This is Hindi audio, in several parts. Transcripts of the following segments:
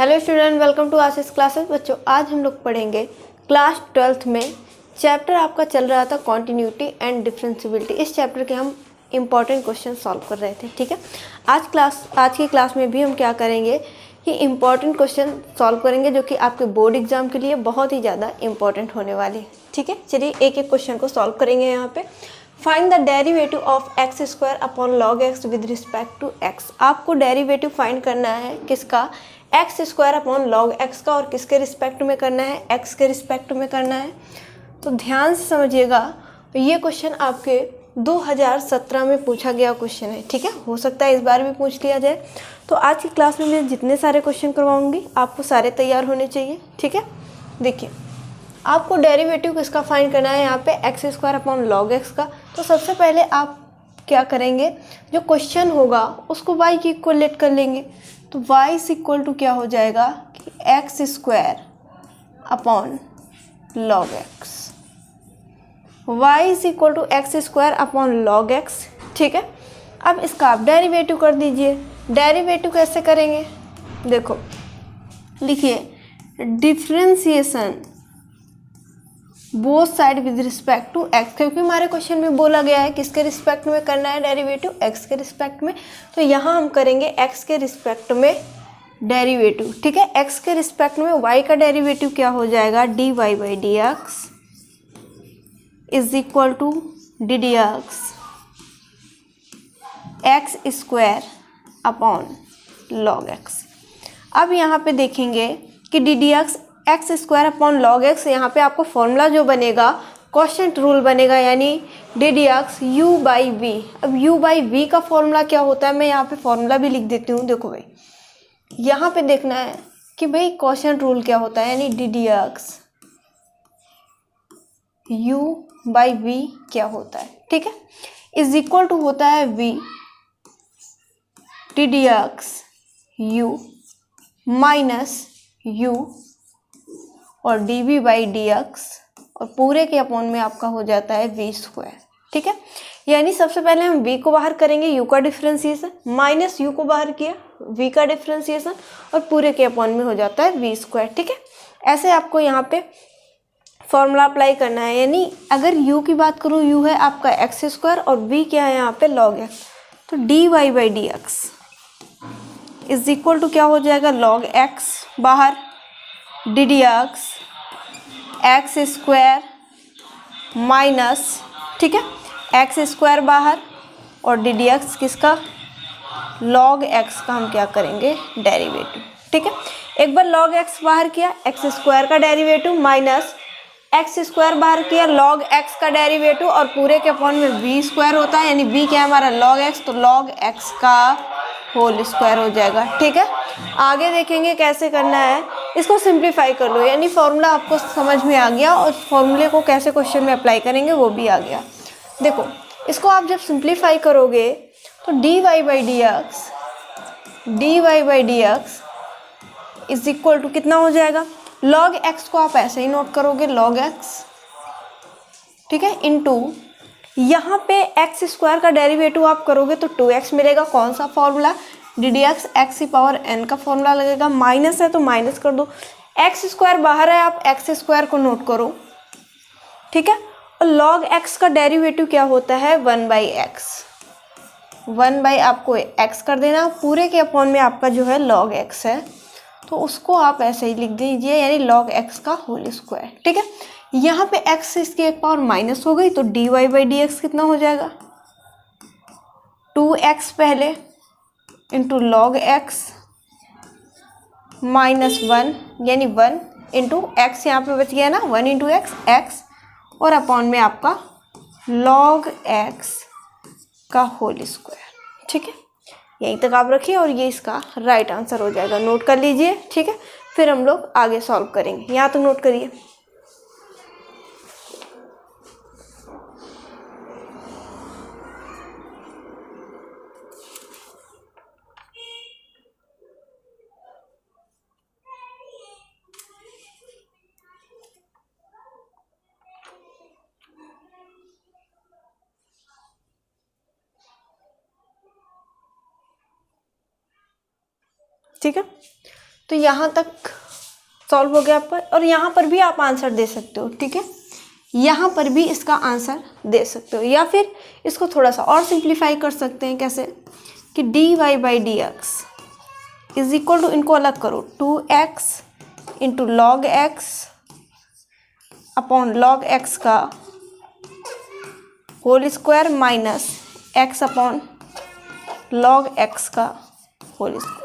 Hello student, welcome to Ashish classes. बच्चों, आज हम लोग पढ़ेंगे क्लास 12th में चैप्टर आपका चल रहा था कॉन्टिन्यूटी एंड डिफरेंशिएबिलिटी। इस चैप्टर के हम इम्पॉर्टेंट क्वेश्चन सॉल्व कर रहे थे। ठीक है, आज की क्लास में भी हम क्या करेंगे कि इम्पॉर्टेंट क्वेश्चन सॉल्व करेंगे जो कि आपके बोर्ड एग्जाम के लिए बहुत ही ज़्यादा इंपॉर्टेंट होने वाले हैं। ठीक है, चलिए एक एक क्वेश्चन को सॉल्व करेंगे। यहाँ पे find the derivative of x square upon log x with respect to x. आपको डेरिवेटिव फाइंड करना है किसका? X square upon log x का। और किसके रिस्पेक्ट में करना है? एक्स के रिस्पेक्ट में करना है। तो ध्यान से समझिएगा, ये क्वेश्चन आपके 2017 में पूछा गया क्वेश्चन है। ठीक है, हो सकता है इस बार भी पूछ लिया जाए। तो आज की क्लास में मैं जितने सारे क्वेश्चन करवाऊंगी आपको सारे तैयार होने चाहिए। ठीक है, देखिए आपको डेरिवेटिव किसका फाइंड करना है यहाँ पे? X square upon log x का। तो सबसे पहले आप क्या करेंगे, जो क्वेश्चन होगा उसको y की इक्वलेट कर लेंगे। तो y इज इक्वल टू क्या हो जाएगा कि x square upon log x. y is equal to x square upon log x. ठीक है, अब इसका आप डेरिवेटिव कर दीजिए। डेरिवेटिव कैसे करेंगे? देखो लिखिए differentiation both side with respect to x, क्योंकि हमारे क्वेश्चन में बोला गया है किसके रिस्पेक्ट में करना है डेरिवेटिव? एक्स के रिस्पेक्ट में। तो यहाँ हम करेंगे एक्स के रिस्पेक्ट में डेरिवेटिव। ठीक है, एक्स के रिस्पेक्ट में वाई का डेरिवेटिव क्या हो जाएगा? D y by d x is equal to d d x square upon log x. अब यहाँ पे देखेंगे कि d d x square upon log x, यहाँ पे आपको फॉर्मूला जो बनेगा क्वोशिएंट रूल बनेगा, यानी d d x u by v. अब यू बाई वी का फॉर्मूला क्या होता है, मैं यहाँ पे फॉर्मूला भी लिख देती हूँ। देखो भाई, यहाँ पे देखना है कि भाई क्वोशिएंट रूल क्या होता है, यानी d d x u by v क्या होता है। ठीक है, इज इक्वल टू होता है v d d x u minus u और d v by d x, और पूरे के अपॉन में आपका हो जाता है वी स्क्वायर। ठीक है, यानी सबसे पहले हम v को बाहर करेंगे, u का डिफरेंशिएशन, माइनस u को बाहर किया, v का डिफरेंशिएशन, और पूरे के अपॉन में हो जाता है वी स्क्वायर। ठीक है, ऐसे आपको यहाँ पे फॉर्मूला अप्लाई करना है। यानी अगर u की बात करूँ, u है आपका एक्स स्क्वायर और v क्या है यहाँ पे? Log x. तो d y by d x is equal to क्या हो जाएगा? लॉग एक्स बाहर, d d x square minus, ठीक है, एक्स स्क्वायर बाहर, और डी डी एक्स किसका? लॉग एक्स का हम क्या करेंगे? डेरिवेटिव। ठीक है, एक बार लॉग एक्स बाहर किया, एक्स स्क्वायर का डेरिवेटिव, माइनस एक्स स्क्वायर बाहर किया, लॉग एक्स का डेरिवेटिव, और पूरे के अपॉन में वी स्क्वायर होता है, यानी वी क्या है हमारा? Log x. तो लॉग एक्स का होल स्क्वायर हो जाएगा। ठीक है, आगे देखेंगे कैसे करना है। इसको सिंप्लीफाई कर लो, यानी फॉर्मूला आपको समझ में आ गया और फॉर्मूले को कैसे क्वेश्चन में अप्लाई करेंगे वो भी आ गया। देखो, इसको आप जब सिंप्लीफाई करोगे तो d y by d x is equal to कितना हो जाएगा? लॉग एक्स को आप ऐसे ही नोट करोगे, लॉग एक्स, ठीक है, इनटू यहाँ पे एक्स स्क्वायर का डेरिवेटिव आप करोगे तो 2x मिलेगा। कौन सा formula? D d x x की पावर n का फॉर्मूला लगेगा। माइनस है तो माइनस कर दो, एक्स स्क्वायर बाहर है, आप एक्स स्क्वायर को नोट करो। ठीक है, और लॉग एक्स का डेरिवेटिव क्या होता है? 1 बाई एक्स। 1 बाई आपको x कर देना, पूरे के अपॉन में आपका जो है लॉग एक्स है, तो उसको आप ऐसे ही लिख दीजिए, यानी लॉग एक्स का होल स्क्वायर। ठीक है, यहाँ पे x इसकी एक पावर माइनस हो गई, तो d y by d x कितना हो जाएगा? 2x पहले इंटू लॉग एक्स माइनस 1, यानी 1 इंटू एक्स, यहाँ पे बच गया ना 1 इंटू एक्स, और अपॉन में आपका लॉग एक्स का होल स्क्वायर। ठीक है, यहीं तक आप रखिए और ये इसका राइट आंसर हो जाएगा। नोट कर लीजिए। ठीक है, फिर हम लोग आगे सॉल्व करेंगे। यहाँ तक नोट करिए। ठीक है, तो यहाँ तक सॉल्व हो गया आपका, और यहाँ पर भी आप आंसर दे सकते हो, ठीक है, यहाँ पर भी इसका आंसर दे सकते हो, या फिर इसको थोड़ा सा और सिंप्लीफाई कर सकते हैं। कैसे कि dy/dx इज इक्वल टू, इनको अलग करो, 2x into log x upon log x का whole square minus x upon log x का होल स्क्वायर।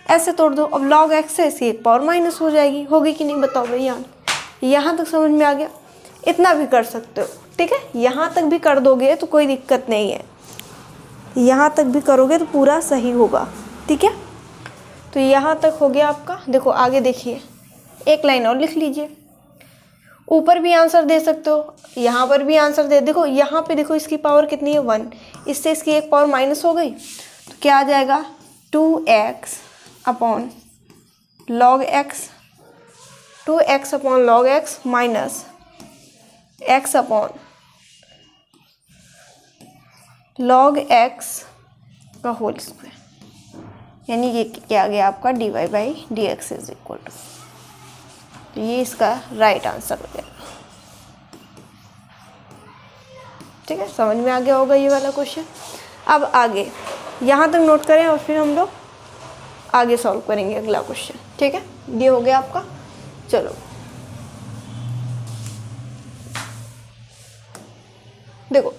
ऐसे तोड़ दो। अब लॉग एक्स से इसकी एक पावर माइनस हो जाएगी, होगी कि नहीं बताओ भाई। यहाँ तक समझ में आ गया। इतना भी कर सकते हो, ठीक है, यहाँ तक भी कर दोगे तो कोई दिक्कत नहीं है, यहाँ तक भी करोगे तो पूरा सही होगा, ठीक है। तो यहाँ तक हो गया आपका। देखो आगे देखिए, एक लाइन और लिख लीजिए। ऊपर भी आंसर दे सकते हो, यहाँ पर भी आंसर दे। देखो यहाँ पे देखो इसकी पावर कितनी है 1, इससे इसकी एक पावर माइनस हो गई, तो क्या आ जाएगा 2x upon log x, 2x upon log x minus x upon log x का होल स्क्वायर, यानी ये क्या आ गया आपका dy/dx इज इक्वल टू। तो ये इसका राइट आंसर हो गया, ठीक है। समझ में आ गया होगा ये वाला क्वेश्चन। अब आगे यहाँ तक नोट करें और फिर हम लोग आगे सॉल्व करेंगे अगला क्वेश्चन, ठीक है। ये हो गया आपका। चलो देखो,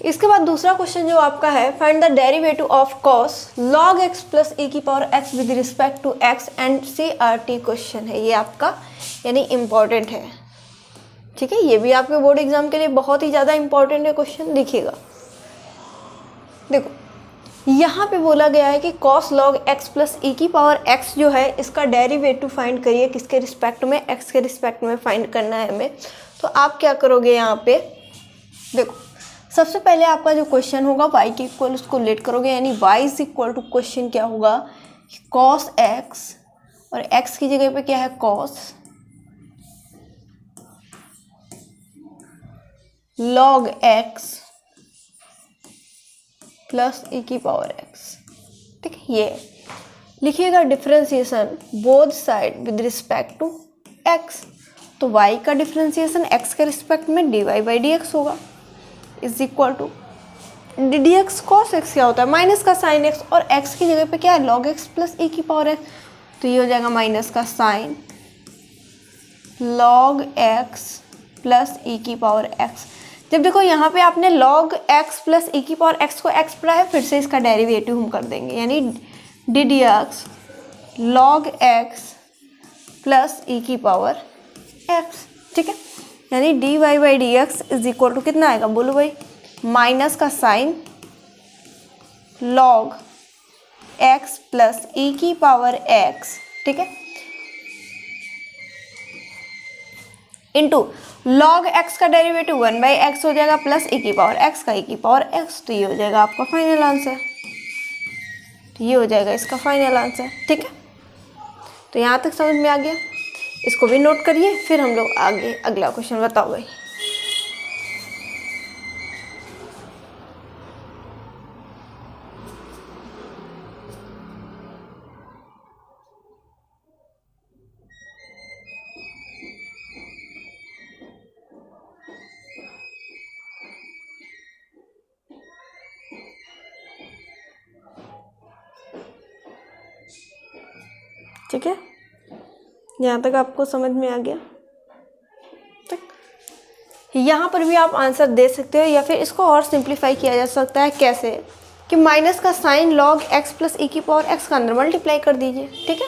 इसके बाद दूसरा क्वेश्चन जो आपका है, find the derivative of cos log x plus e की power x with respect to x and CRT question है ये आपका, यानी इम्पॉर्टेंट है, ठीक है। ये भी आपके बोर्ड एग्जाम के लिए बहुत ही ज़्यादा इंपॉर्टेंट है क्वेश्चन। देखिएगा, देखो यहाँ पे बोला गया है कि कॉस लॉग एक्स प्लस ई की पावर x जो है इसका डेरिवेटिव फाइंड करिए। किसके रिस्पेक्ट में? x के रिस्पेक्ट में फाइंड करना है हमें। तो आप क्या करोगे यहाँ पे, देखो सबसे पहले आपका जो क्वेश्चन होगा y के इक्वल उसको लेट करोगे, यानी y is equal to question क्या होगा कॉस x, और x की जगह पे क्या है cos log x plus e की पावर x, ठीक है। ये लिखिएगा differentiation both side with respect to x। तो y का डिफरेंशिएशन x के रिस्पेक्ट में dy/dx होगा is equal to dx cos x क्या होता है माइनस का साइन x, और x की जगह पे क्या है log x प्लस e की पावर x। तो ये हो जाएगा माइनस का sign log x plus e की पावर x। जब देखो यहाँ पे आपने log x प्लस e की पावर x को x पढ़ा है, फिर से इसका डेरिवेटिव हम कर देंगे, यानी ddx log x plus e की पावर x, ठीक है। यानी dy/dx इज इक्वल टू कितना आएगा बोलो भाई, माइनस का sign log x plus e की पावर x, ठीक है, इंटू log x का डेरिवेटिव 1/x हो जाएगा प्लस e की पावर x का e की पावर x। तो ये हो जाएगा आपका फाइनल आंसर, तो ये हो जाएगा इसका फाइनल आंसर, ठीक है। तो यहाँ तक समझ में आ गया, इसको भी नोट करिए, फिर हम लोग आगे अगला क्वेश्चन बताओ भाई। ठीक है, यहाँ तक आपको समझ में आ गया। यहाँ पर भी आप आंसर दे सकते हो, या फिर इसको और सिंप्लीफाई किया जा सकता है। कैसे कि माइनस का sign log x plus e की पावर x का अंदर मल्टीप्लाई कर दीजिए, ठीक है।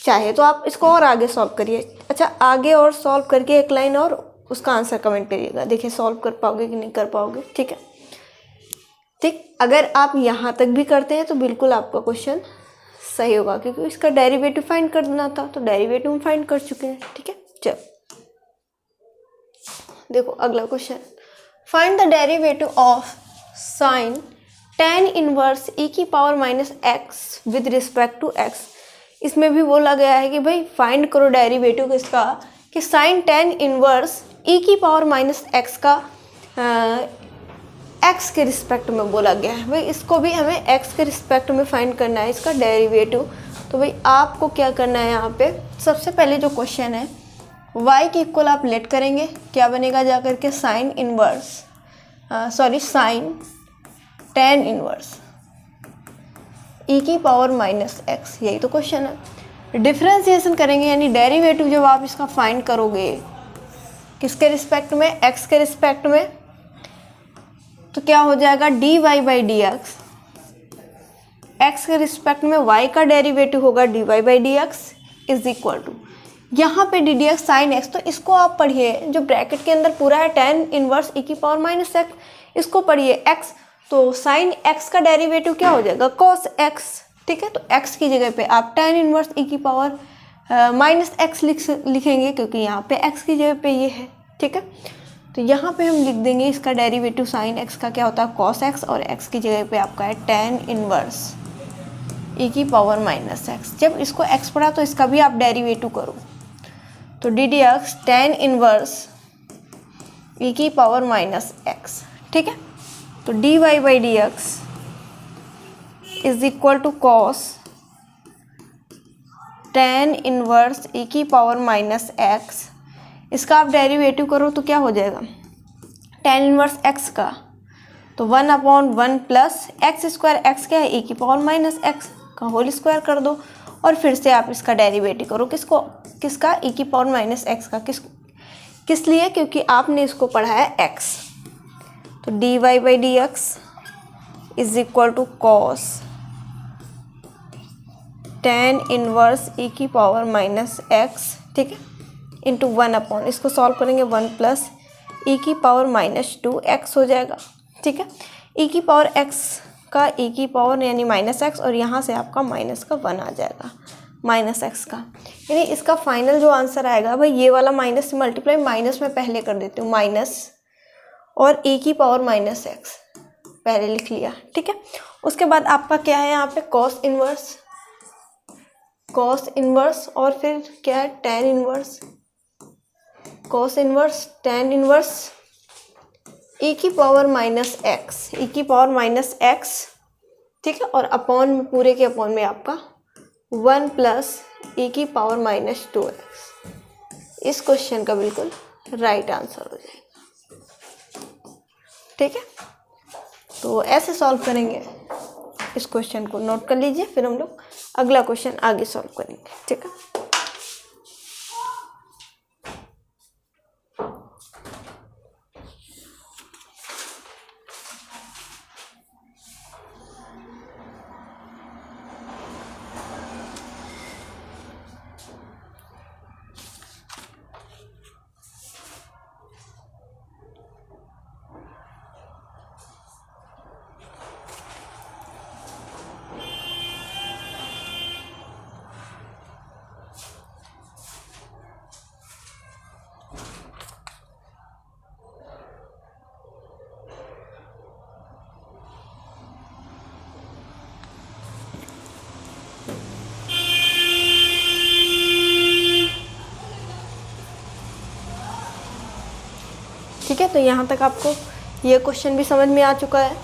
चाहे तो आप इसको और आगे सॉल्व करिए। अच्छा, आगे और सॉल्व करके एक लाइन और उसका आंसर कमेंट करिएगा, देखिए सॉल्व कर पाओगे कि नहीं कर पाओगे, ठीक है। ठीक, अगर आप यहाँ तक भी करते हैं तो बिल्कुल आपका क्वेश्चन सही होगा, क्योंकि इसका डेरिवेटिव फाइंड करना था, तो डेरिवेटिव हम फाइंड कर चुके हैं, ठीक है। चलो देखो अगला question, find the derivative of sine tan inverse e की power minus x with respect to x। इसमें भी बोला गया है कि भाई फाइंड करो डेरिवेटिव किसका, कि साइन tan इनवर्स e की पावर माइनस x का एक्स के रिस्पेक्ट में बोला गया है। भाई इसको भी हमें एक्स के रिस्पेक्ट में फाइंड करना है, इसका डेरिवेटिव। तो भाई आपको क्या करना है यहाँ पे, सबसे पहले जो क्वेश्चन है y के इक्वल आप लेट करेंगे, क्या बनेगा जा करके साइन tan इनवर्स e की पावर माइनस x, यही तो क्वेश्चन है। डिफ्रेंसिएशन करेंगे यानी डेरिवेटिव जब आप इसका फाइंड करोगे किसके रिस्पेक्ट में, x के रिस्पेक्ट में, तो क्या हो जाएगा dy by d x. X के रिस्पेक्ट में y का डेरिवेटिव होगा dy by d x is equal to, यहाँ पे d d x sine x, तो इसको आप पढ़िए जो ब्रैकेट के अंदर पूरा है tan इनवर्स e की पावर माइनस एक्स, इसको पढ़िए x, तो साइन x का डेरिवेटिव क्या हो जाएगा cos x, ठीक है। तो x की जगह पे आप tan इनवर्स e की पावर माइनस एक्स लिखेंगे क्योंकि यहाँ पे x की जगह पे ये है, ठीक है। तो यहाँ पे हम लिख देंगे इसका डेरिवेटिव साइन x का क्या होता है cos x, और x की जगह पे आपका है tan इनवर्स e की पावर माइनस एक्स। जब इसको x पढ़ा तो इसका भी आप डेरिवेटिव करो, तो d d x tan inverse e की पावर माइनस एक्स, ठीक है। तो dy by d x is equal to cos tan inverse e की पावर माइनस एक्स, इसका आप डेरिवेटिव करो तो क्या हो जाएगा tan इनवर्स x का, तो 1/1 प्लस एक्स स्क्वायर, एक्स क्या है e की पावर माइनस एक्स का होल स्क्वायर कर दो, और फिर से आप इसका डेरिवेटिव करो किसका e की पावर माइनस एक्स का, किस लिए, क्योंकि आपने इसको पढ़ा है x। तो dy by d x is equal to cos tan inverse e की पावर माइनस एक्स, ठीक है, इंटू 1/, इसको सॉल्व करेंगे 1 प्लस e की पावर माइनस 2x हो जाएगा, ठीक है। e की पावर x का e की पावर यानी माइनस एक्स, और यहाँ से आपका माइनस का 1 आ जाएगा माइनस एक्स का, यानी इसका फाइनल जो आंसर आएगा, भाई ये वाला माइनस से मल्टीप्लाई माइनस में पहले कर देती हूँ, माइनस और e की पावर माइनस एक्स पहले लिख लिया, ठीक है। उसके बाद आपका क्या है यहाँ पे कॉस इनवर्स और फिर क्या है tan inverse, cos inverse tan inverse e की पावर माइनस एक्स, ठीक है, और अपॉन में पूरे के अपॉन में आपका 1 प्लस e की पावर माइनस 2x। इस क्वेश्चन का बिल्कुल राइट आंसर हो जाएगा, ठीक है। तो ऐसे सॉल्व करेंगे, इस क्वेश्चन को नोट कर लीजिए, फिर हम लोग अगला क्वेश्चन आगे सॉल्व करेंगे, ठीक है। ठीक है, तो यहाँ तक आपको ये क्वेश्चन भी समझ में आ चुका है,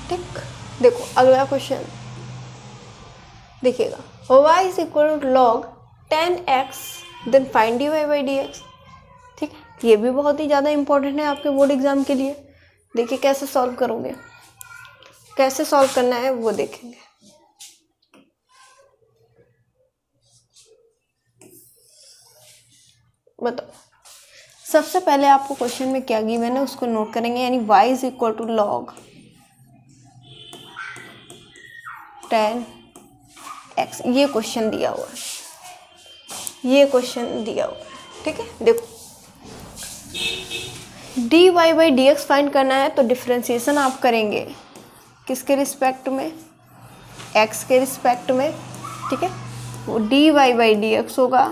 ठीक। देखो अगला क्वेश्चन देखिएगा, y is equal to log 10x then find dy by d x, ठीक है। ये भी बहुत ही ज़्यादा इंपॉर्टेंट है आपके बोर्ड एग्जाम के लिए। देखिए कैसे सॉल्व करोगे, कैसे सॉल्व करना है वो देखेंगे। बताओ, सबसे पहले आपको क्वेश्चन में क्या गिवन है उसको नोट करेंगे, यानी y is equal to log 10x, ये क्वेश्चन दिया हुआ है, ठीक है। देखो dy by d x find करना है, तो डिफ्रेंसिएशन आप करेंगे किसके रिस्पेक्ट में, x के रिस्पेक्ट में, ठीक है। वो dy बाई डी एक्स होगा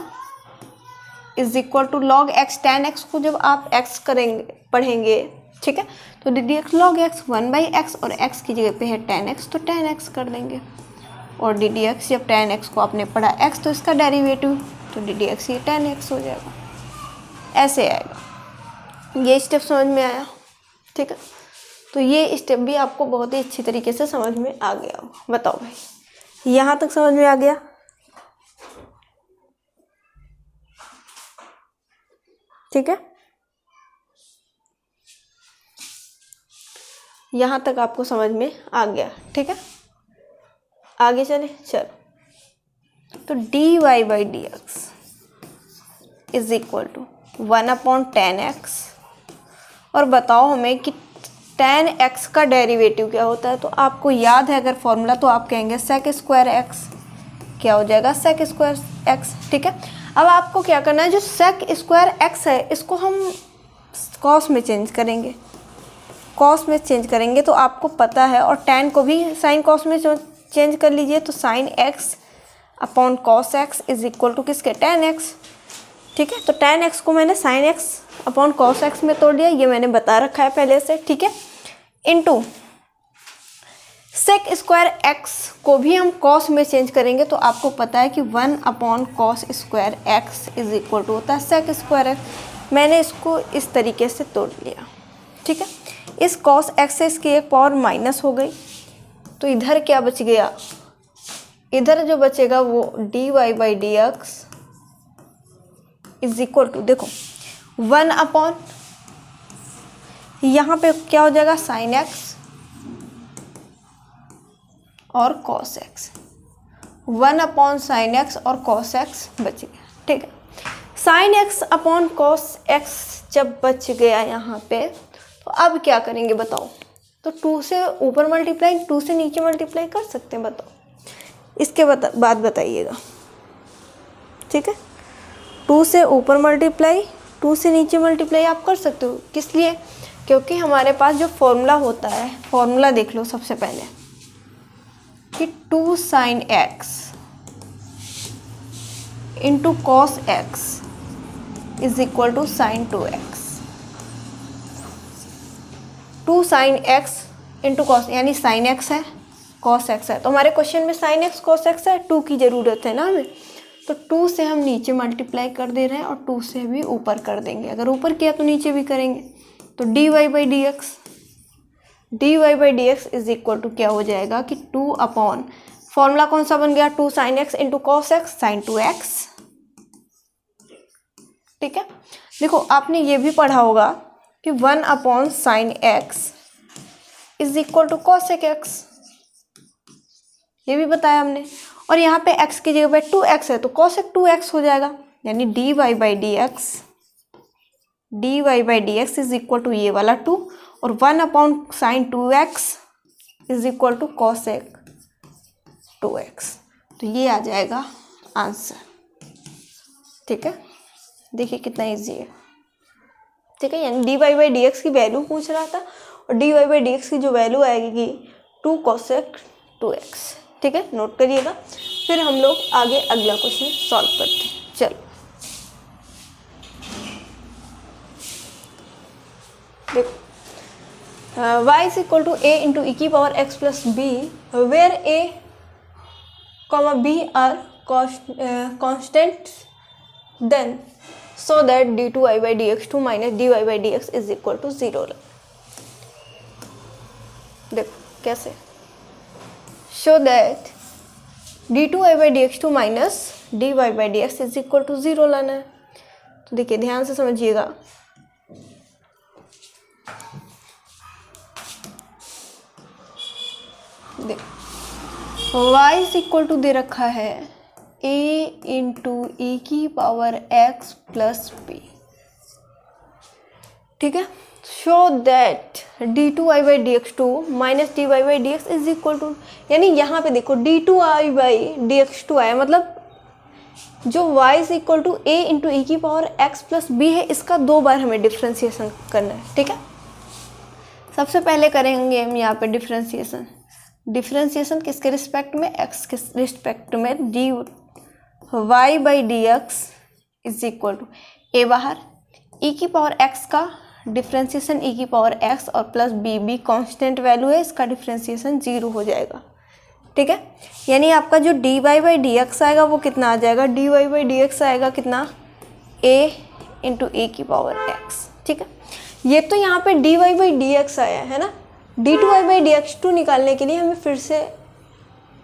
is equal to log x, tan x को जब आप x करेंगे पढ़ेंगे, ठीक है, तो d d x log x 1/x, और x की जगह पे है tan x, तो tan x कर देंगे, और डी डी एक्स जब tan x को आपने पढ़ा x, तो इसका डेरिवेटिव, तो डी डी एक्स ये tan x हो जाएगा, ऐसे आएगा। ये स्टेप समझ में आया, ठीक है, तो ये स्टेप भी आपको बहुत ही अच्छी तरीके से समझ में आ गया होगा। बताओ भाई, यहाँ तक समझ में आ गया? ठीक है, यहाँ तक आपको समझ में आ गया। ठीक है, आगे चले। चलो, तो dy by dx is equal to 1/10x, और बताओ हमें कि 10x का डेरिवेटिव क्या होता है। तो आपको याद है अगर फॉर्मूला, तो आप कहेंगे sec स्क्वायर x, क्या हो जाएगा sec स्क्वायर x। ठीक है, अब आपको क्या करना है, जो sec स्क्वायर x है इसको हम cos में चेंज करेंगे, cos में चेंज करेंगे तो आपको पता है, और tan को भी sin cos में चेंज कर लीजिए, तो sin x upon cos x is equal to किसके, tan x। ठीक है, तो tan x को मैंने sin x upon cos x में तोड़ दिया, ये मैंने बता रखा है पहले से। ठीक है, इनटू sec स्क्वायर x को भी हम cos में चेंज करेंगे, तो आपको पता है कि 1/cos square x is equal to होता है sec स्क्वायर x। मैंने इसको इस तरीके से तोड़ लिया। ठीक है, इस cos x से इसकी एक पावर माइनस हो गई, तो इधर क्या बच गया, इधर जो बचेगा वो dy by dx is equal to, देखो 1 यहाँ पे क्या हो जाएगा sin x और cos x, 1/sin x और cos x बच गया। ठीक है, sin x upon cos x जब बच गया यहाँ पे, तो अब क्या करेंगे बताओ। तो 2 से ऊपर मल्टीप्लाई, 2 से नीचे मल्टीप्लाई कर सकते हैं, बताओ इसके बाद बताइएगा। ठीक है, 2 से ऊपर मल्टीप्लाई, 2 से नीचे मल्टीप्लाई आप कर सकते हो। किस लिए, क्योंकि हमारे पास जो फॉर्मूला होता है, फॉर्मूला देख लो सबसे पहले कि 2 sin x into cos x is equal to sin 2x। 2 sin x into cos, यानी sin x है cos x है, तो हमारे क्वेश्चन में sin x cos x है, 2 की ज़रूरत है ना हमें, तो 2 से हम नीचे मल्टीप्लाई कर दे रहे हैं और 2 से भी ऊपर कर देंगे। अगर ऊपर किया तो नीचे भी करेंगे, तो dy by dx is equal to क्या हो जाएगा कि 2 अपॉन, फॉर्मूला कौन सा बन गया, 2 sin x into cos x sin 2x। ठीक है, देखो आपने ये भी पढ़ा होगा कि 1/sin x is equal to cosec x, ये भी बताया हमने। और यहाँ पे x की जगह पे 2x है, तो cosec 2x हो जाएगा, यानी dy by dx is equal to ये वाला 2, और 1/sin 2x is equal to cosec 2x, तो ये आ जाएगा आंसर। ठीक है, देखिए कितना इजी है। ठीक है, यानी dy बाई dx की वैल्यू पूछ रहा था, और dy बाई dx की जो वैल्यू आएगी 2 cosec 2x। ठीक है, नोट करिएगा, फिर हम लोग आगे अगला क्वेश्चन सॉल्व करते हैं। चलो देखो, y is equal to a into e की power x plus b, where a comma b are constant, then so that d2i by dx2 minus dy by dx is equal to 0। देखो कैसे, show that d2i by dx2 minus dy by dx is equal to 0 लाना है। तो देखिए ध्यान से समझिएगा, y इज इक्वल टू दे रखा है a इंटू ई की पावर x प्लस बी। ठीक है, show that d2i by dx2 minus dy by dx is equal to, यानी यहाँ पे देखो d2i बाई dx2 आया, मतलब जो y is equal to a into e की पावर x प्लस बी है, इसका 2 बार हमें डिफ्रेंशिएशन करना है। ठीक है, सबसे पहले करेंगे हम यहाँ पे डिफ्रेंशिएशन। डिफ्रेंशिएशन किसके रिस्पेक्ट में, x के रिस्पेक्ट में, dy by dx is equal to a बाहर, e की पावर x का डिफ्रेंशिएशन e की पावर x और प्लस बी कांस्टेंट वैल्यू है, इसका डिफ्रेंशिएशन 0 हो जाएगा। ठीक है, यानी आपका जो dy बाई dx आएगा वो कितना आ जाएगा, dy बाई dx आएगा कितना, a इंटू ई की पावर x। ठीक है, ये तो यहाँ पे dy बाई डी एक्स आया है ना, d2y by d x to निकालने के लिए हमें फिर से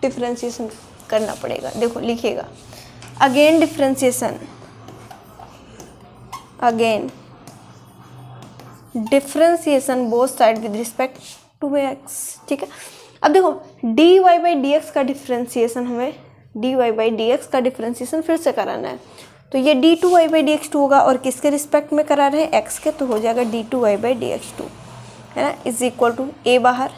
डिफ्रेंशिएशन करना पड़ेगा। देखो लिखिएगा, again differentiation, again differentiation both side with respect to x. ठीक है, अब देखो dy बाई डी एक्स का डिफ्रेंशिएशन, हमें dy बाई डी एक्स का डिफ्रेंशिएशन फिर से कराना है। तो ये d2y by d x to होगा और किसके रिस्पेक्ट में करा रहे हैं, x के, तो हो जाएगा d2y by d x to, है ना, इज इक्वल टू a बाहर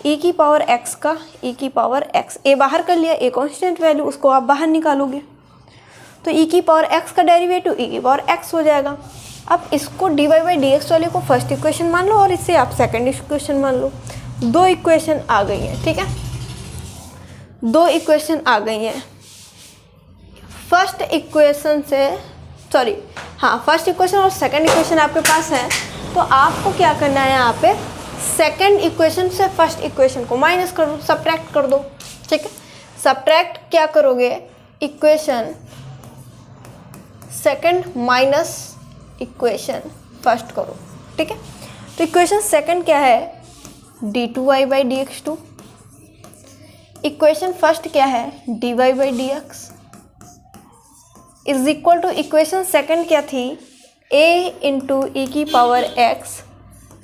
e की पावर x का e की पावर x, a बाहर कर लिया, a कॉन्स्टेंट वैल्यू, उसको आप बाहर निकालोगे तो e की पावर x का डेरिवेटिव e की पावर x हो जाएगा। अब इसको dy बाई डी एक्स वाले को फर्स्ट इक्वेशन मान लो और इसे आप सेकंड इक्वेशन मान लो। दो इक्वेशन आ गई हैं, ठीक है, दो इक्वेशन आ गई हैं। फर्स्ट इक्वेशन से सॉरी हाँ, फर्स्ट इक्वेशन और सेकंड इक्वेशन आपके पास है, तो आपको क्या करना है, यहाँ पे सेकंड इक्वेशन से फर्स्ट इक्वेशन को माइनस कर दो, सब्ट्रैक्ट कर दो। ठीक है, सब्ट्रैक्ट क्या करोगे, equation second minus equation first करो। ठीक है, तो इक्वेशन सेकंड क्या है, d2y by d x two, equation first क्या है, dy by d x, is equal to equation second क्या थी, a इंटू ई की पावर x,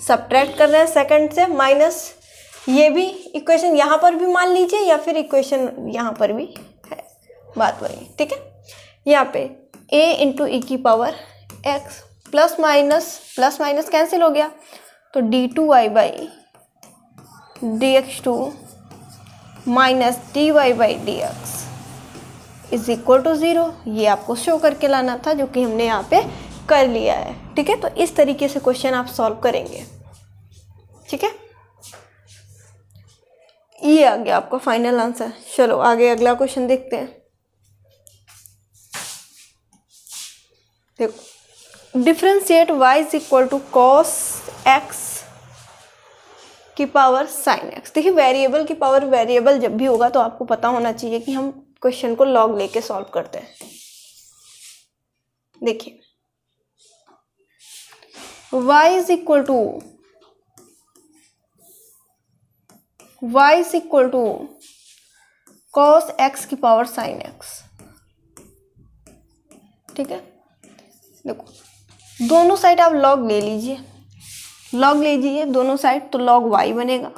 सब्ट्रैक्ट कर रहे हैं सेकंड से, माइनस ये भी इक्वेशन यहाँ पर भी मान लीजिए या फिर इक्वेशन यहाँ पर भी है, बात वही। ठीक है, यहाँ पे a इंटू ई की power x plus minus cancel हो गया, तो d2y by d x two minus dy by d x is equal to 0। ये आपको शो करके लाना था, जो कि हमने यहाँ पे कर लिया है। ठीक है, तो इस तरीके से क्वेश्चन आप सॉल्व करेंगे। ठीक है, ये आ गया आपका फाइनल आंसर। चलो आगे अगला क्वेश्चन देखते हैं। देखो, differentiate y is equal to cos x की पावर साइन x। देखिए, वेरिएबल की पावर, वेरिएबल जब भी होगा तो आपको पता होना चाहिए कि हम क्वेश्चन को लॉग लेके सॉल्व करते हैं। देखिए, y is equal to cos x की पावर साइन x। ठीक है, देखो दोनों साइड आप लॉग ले लीजिए, लॉग लीजिए दोनों साइड, तो लॉग y बनेगा।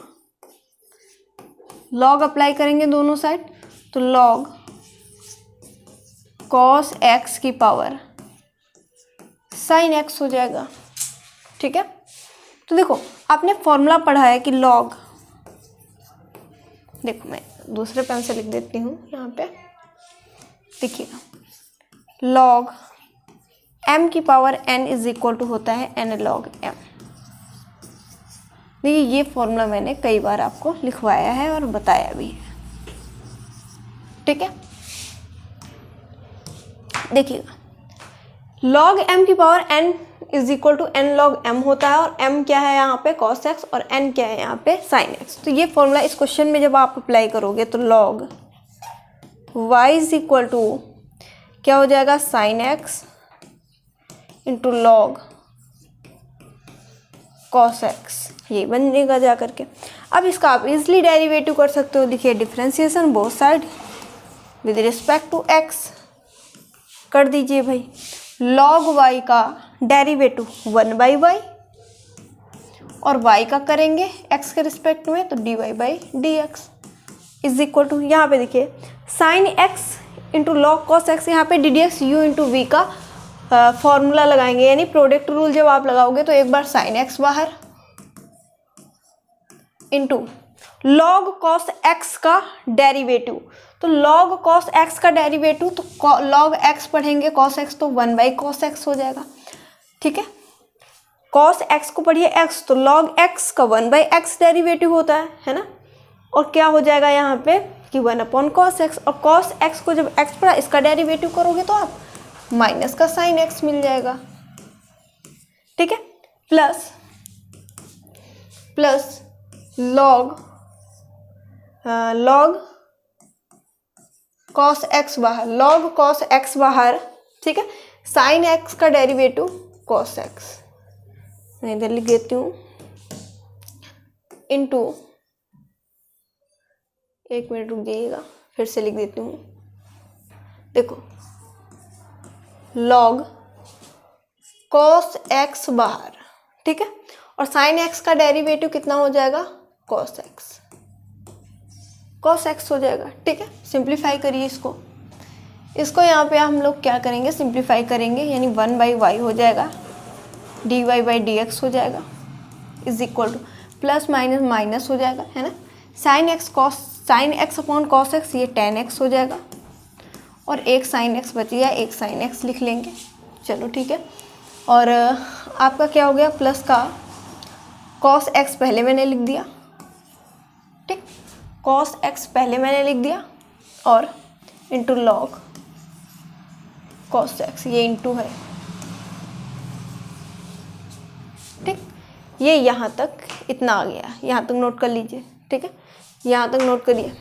लॉग अप्लाई करेंगे दोनों साइड, तो लॉग कॉस x की पावर साइन x हो जाएगा। ठीक है, तो देखो आपने फॉर्मूला पढ़ा है कि लॉग, देखो मैं दूसरे पेन से लिख देती हूँ यहाँ पे, देखिएगा, लॉग m की power n is equal to होता है n लॉग m। देखिए, ये फॉर्मूला मैंने कई बार आपको लिखवाया है और बताया भी है। ठीक है, देखिएगा, लॉग m की power n is equal to n log m होता है, और m क्या है यहाँ पे cos x और n क्या है यहाँ पे sin x। तो ये फॉर्मूला इस क्वेश्चन में जब आप अप्लाई करोगे तो log y is equal to क्या हो जाएगा, sin x into log cos x, ये बनेगा जा करके। अब इसका आप इजिली डेरिवेटिव कर सकते हो। देखिए, differentiation both side with respect to x कर दीजिए भाई। log y का डेरिवेटिव 1/y और y का करेंगे x के रिस्पेक्ट में, तो dy by d x is equal to, यहाँ पे देखिए sine x into log cos x, यहाँ पे d d x u into v का फॉर्मूला लगाएंगे, यानी प्रोडक्ट रूल जब आप लगाओगे तो एक बार साइन x बाहर इंटू लॉग कॉस x का डेरिवेटिव, तो लॉग कॉस x का डेरिवेटिव, तो लॉग x पढ़ेंगे कॉस x, तो 1/cos x हो जाएगा। ठीक है, कॉस x को पढ़िए x, तो लॉग x का 1/x डेरिवेटिव होता है ना, और क्या हो जाएगा यहाँ पे कि 1/cos x, और cos x को जब x पढ़ा इसका डेरिवेटिव करोगे तो आप माइनस का साइन x मिल जाएगा। ठीक है, प्लस लॉग cos x बाहर, log cos x बाहर। ठीक है, साइन x का डेरिवेटिव cos x मैं इधर लिख देती हूँ इनटू, एक मिनट रुक जाइएगा, फिर से लिख देती हूँ, देखो log cos x बाहर, ठीक है, और sin x का डेरिवेटिव कितना हो जाएगा, cos x हो जाएगा, ठीक है। सिंप्लीफाई करिए इसको यहाँ पे हम लोग क्या करेंगे, सिंप्लीफाई करेंगे, यानी 1/y हो जाएगा, dy/dx हो जाएगा, is equal two plus minus minus हो जाएगा, है ना, sin x upon cos x, ये tan x हो जाएगा, और एक sin x बच गया, एक sin x लिख लेंगे, चलो ठीक है। और आपका क्या हो गया, प्लस का cos x पहले मैंने लिख दिया, ठीक, cos x पहले मैंने लिख दिया, और इंटू log cos x, ये इंटू है, ठीक, ये यहाँ तक इतना आ गया, यहाँ तक नोट कर लीजिए, ठीक है, यहाँ तक नोट करिए।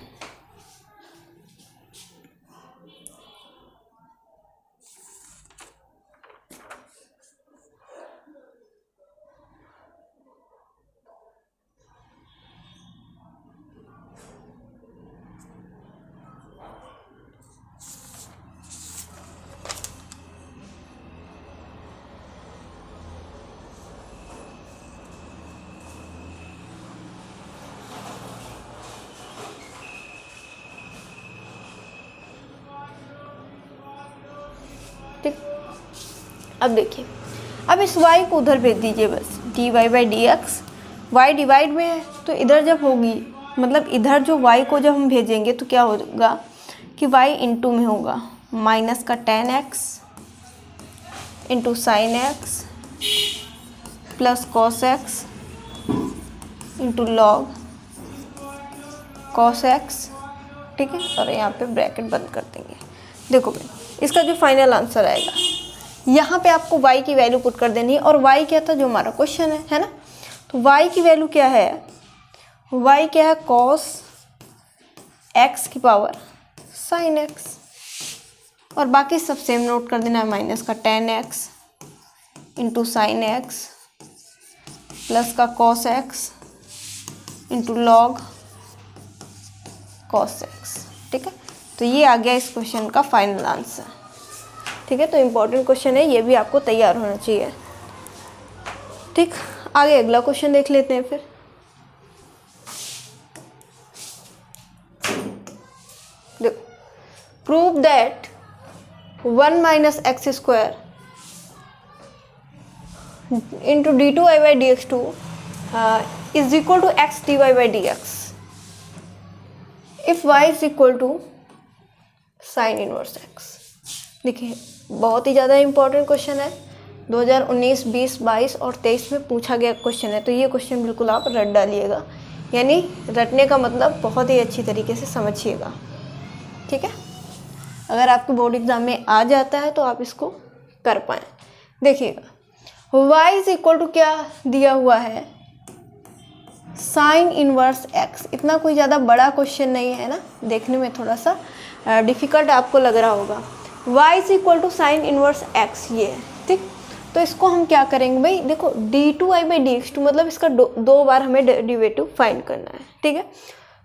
ठीक, अब देखिए, अब इस y को उधर भेज दीजिए बस, dy/dx, y डिवाइड में है तो इधर जब होगी, मतलब इधर जो y को जब हम भेजेंगे तो क्या होगा कि y इंटू में होगा, माइनस का tan x into sine x plus cos x into log cos x, ठीक है, और यहाँ पे ब्रैकेट बंद कर देंगे। देखो भाई, इसका जो फाइनल आंसर आएगा, यहाँ पे आपको y की वैल्यू पुट कर देनी है, और y क्या था जो हमारा क्वेश्चन है ना, तो y की वैल्यू क्या है, y क्या है, cos x की पावर sin x, और बाकी सब सेम नोट कर देना है, माइनस का tan x into sine x plus का cos x into log cos x, ठीक है। तो ये आ गया इस क्वेश्चन का फाइनल आंसर, ठीक है। तो इम्पोर्टेंट क्वेश्चन है, ये भी आपको तैयार होना चाहिए, ठीक। आगे अगला क्वेश्चन देख लेते हैं फिर। देखो, prove that 1 minus x square into d2y/dx2 is equal to x dy/dx if y is equal to sine inverse x। देखिए, बहुत ही ज़्यादा इंपॉर्टेंट क्वेश्चन है, 2019, 20, 22 और 23 में पूछा गया क्वेश्चन है, तो ये क्वेश्चन बिल्कुल आप रट डालिएगा, यानी रटने का मतलब बहुत ही अच्छी तरीके से समझिएगा, ठीक है। अगर आपके बोर्ड एग्जाम में आ जाता है तो आप इसको कर पाएँ। देखिएगा, y इज इक्वल टू क्या दिया हुआ है, साइन इनवर्स x। इतना कोई ज़्यादा बड़ा क्वेश्चन नहीं है ना, देखने में थोड़ा सा डिफ़िकल्ट आपको लग रहा होगा। y is equal to sine inverse x, ये है, ठीक। तो इसको हम क्या करेंगे भाई, देखो d2y/dx2 मतलब इसका दो बार हमें डेरिवेटिव फाइंड करना है, ठीक है।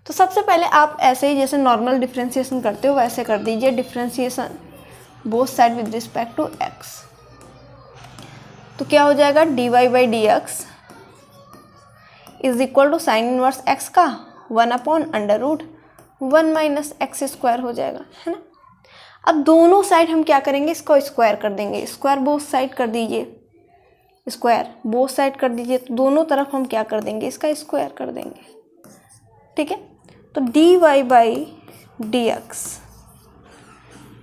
तो सबसे पहले आप ऐसे ही जैसे नॉर्मल डिफ्रेंशिएशन करते हो वैसे कर दीजिए, differentiation both side with respect to x। तो क्या हो जाएगा, dy/dx is equal to sine inverse x का 1/√1 माइनस एक्स स्क्वायर हो जाएगा, है ना। अब दोनों साइड हम क्या करेंगे, इसको स्क्वायर कर देंगे, स्क्वायर बोथ साइड कर दीजिए, स्क्वायर बोथ साइड कर दीजिए, तो दोनों तरफ हम क्या कर देंगे, इसका स्क्वायर कर देंगे, ठीक है। तो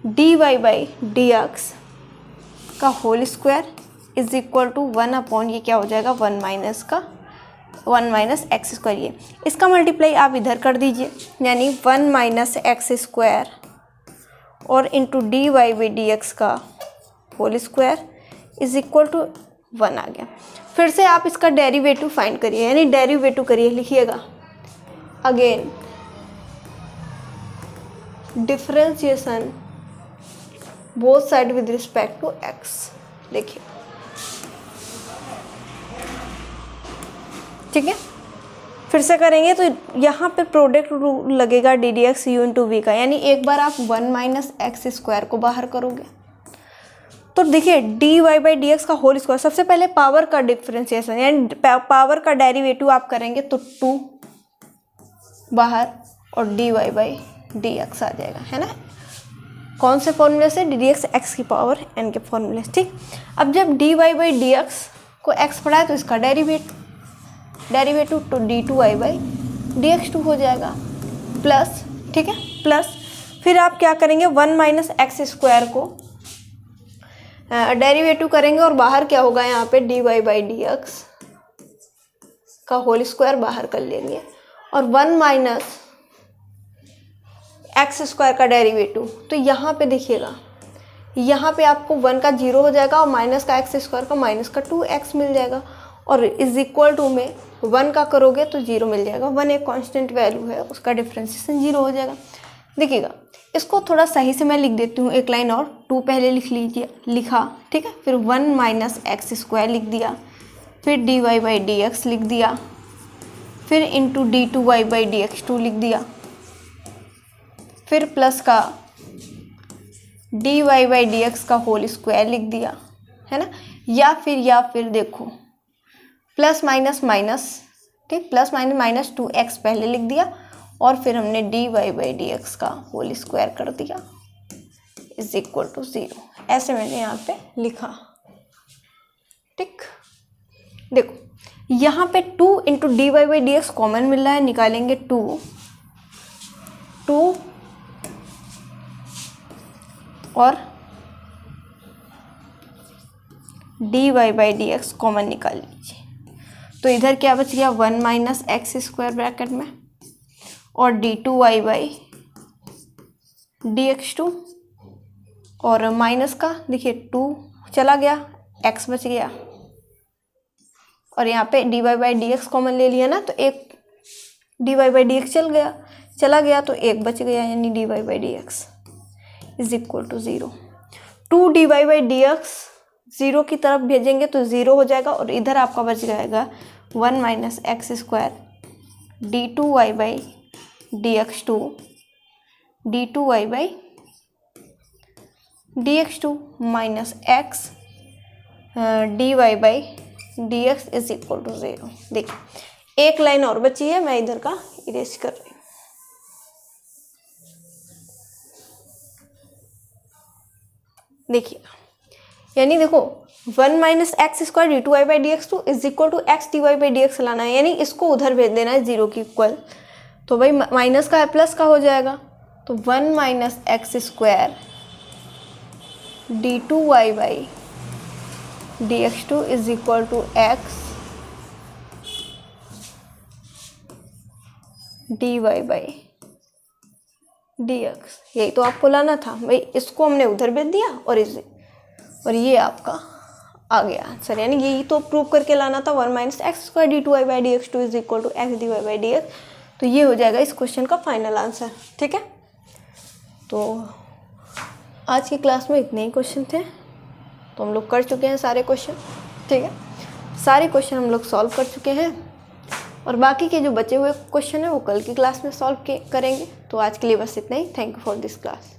dy/dx का whole square is equal to 1 ये क्या हो जाएगा, 1 माइनस एक्स स्क्वायर। ये इसका मल्टीप्लाई आप इधर कर दीजिए, यानी 1 माइनस एक्स स्क्वायर और इंटू dy/dx का whole square is equal to 1 आ गया। फिर से आप इसका डेरिवेटिव फाइंड करिए, यानी डेरिवेटिव करिए, लिखिएगा again differentiation both side with respect to x। देखिए ठीक है, फिर से करेंगे तो यहाँ पे प्रोडक्ट रूल लगेगा d d x u into v का, यानी एक बार आप 1 माइनस एक्स स्क्वायर को बाहर करोगे तो देखिए d y by d x का होल स्क्वायर, सबसे पहले पावर का डिफ्रेंसिएशन यानी पावर का डेरिवेटिव आप करेंगे तो 2 बाहर और d y by d x आ जाएगा, है ना। कौन से फॉर्मूले से? डी डी एक्स एक्स की पावर एन के फॉर्मूले से, ठीक। अब जब d y by d x को एक्स पढ़ा है तो इसका डेरिवेटिव तो d two y by d x 2 हो जाएगा प्लस, ठीक है, प्लस फिर आप क्या करेंगे 1 माइनस एक्स स्क्वायर को डेरिवेटिव करेंगे और बाहर क्या होगा यहाँ पे d y by d x का होल स्क्वायर बाहर कर लेंगे और 1 माइनस एक्स स्क्वायर का डेरिवेटिव, तो यहाँ पे देखिएगा यहाँ पे आपको 1 का 0 हो जाएगा और माइनस का एक्स स्क्वायर का माइनस का 2x मिल जाएगा और इज इक्वल टू में 1 का करोगे तो 0 मिल जाएगा। 1 एक कांस्टेंट वैल्यू है, उसका डिफ्रेंसिएशन 0 हो जाएगा। देखिएगा इसको थोड़ा सही से मैं लिख देती हूँ एक लाइन और, 2 पहले लिख लीजिए, लिखा, ठीक है, फिर 1 माइनस एक्स स्क्वायर लिख दिया, फिर d y by d x लिख दिया, फिर into d two y by d x 2 लिख दिया, फिर प्लस का d y by d x का होल स्क्वायर लिख दिया, है ना। या फिर देखो प्लस माइनस माइनस, ठीक, प्लस माइनस माइनस 2x पहले लिख दिया और फिर हमने d y by d x का होल स्क्वायर कर दिया इज इक्वल टू 0, ऐसे मैंने यहाँ पे लिखा, ठीक। देखो यहाँ पे 2 into d y by d x common मिल रहा है, निकालेंगे 2 और d y by d x common निकाल लीजिए, तो इधर क्या बच गया 1 माइनस एक्स स्क्वायर ब्रैकेट में और d two y by d x 2 और माइनस का देखिए 2 चला गया, x बच गया और यहाँ पे d y by d x common ले लिया ना, तो एक d y by d x चला गया तो एक बच गया, यानी d y by d x is equal to 0। 2 d y by d x 0 की तरफ भेजेंगे तो 0 हो जाएगा और इधर आपका बच जाएगा 1 minus x square d two y by d x 2 d two y by d x 2 minus x d y by d x is equal to 0। देखिए एक लाइन और बची है, मैं इधर का इरेज कर रही हूँ। देखिए यानी देखो 1 minus x square d two y by d x 2 is equal to x d y by d x लाना है, यानी इसको उधर भेज देना है 0 की इक्वल, तो भाई माइनस का है प्लस का हो जाएगा, तो 1 minus x square d two y by d x 2 is equal to x d y by d x, यही तो आपको लाना था भाई, इसको हमने उधर भेज दिया और ये आपका आ गया आंसर, यानी यही तो प्रूव करके लाना था 1 minus x square d two y by d x 2 is equal to x d y by d x, तो ये हो जाएगा इस क्वेश्चन का फाइनल आंसर, ठीक है। तो आज की क्लास में इतने ही क्वेश्चन थे, तो हम लोग कर चुके हैं सारे क्वेश्चन, ठीक है, सारे क्वेश्चन हम लोग सॉल्व कर चुके हैं और बाकी के जो बचे हुए क्वेश्चन हैं वो कल की क्लास में सॉल्व करेंगे। तो आज के लिए बस इतना ही। Thank you for this class.